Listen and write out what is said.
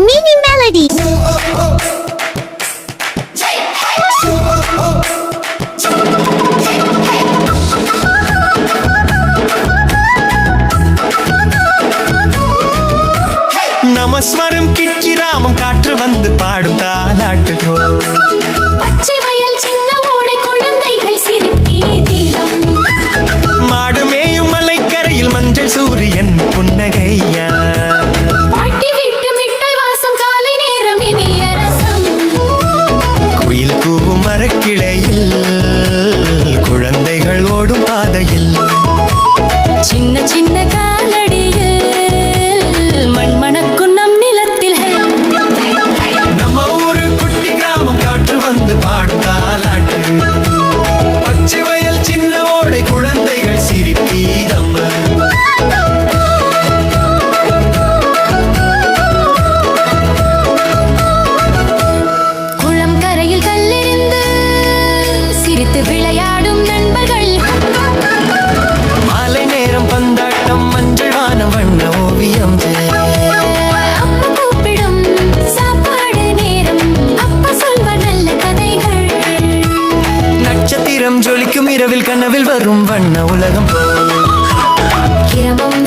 Mini Melody. நமஸ்வரம் கிட்சி ராமம் காற்று வந்து பாடும் தாலாட்டுகிறோம். பச்சை வயல் சின்ன ஓடை குழந்தைகள் சிரிப்பே தீரம். மாடு மேயும் மலைக்கரையில் மஞ்சள் சூரியன் புன்னகையா. பாட்டி வீட்டு மிட்டாய் வாசம் காலை நேரம் இனிய ரசம். குயில் கூவும் மரக்கிளையில் குழந்தைகள் ஓடும் பாதையில் சின்ன சின்ன காலடியில் மண்மணக்கும் நம் நிலத்தில். நம்ம ஊரு குட்டி கிராமம் காற்று வந்து பாடும் தாலாட்டு. பச்சை வயல் சின்ன ஓடை குழந்தைகள் சிரிப்பீதம். குளம் கரையில் கல்லெறிந்து சிரித்து விளையாடும் நண்பர்கள். மாலை நேரம் பந்தாட்டம் மஞ்சள் வானம் வண்ண ஓவியம். அப்பா கூப்பிடும் சாப்பாடு நேரம். அப்பா சொல்வார் நல்ல கதைகள். நட்சத்திரம் ஜொலிக்கும் இரவில் கனவில் வரும் வண்ண உலகம் போல். கிரமம்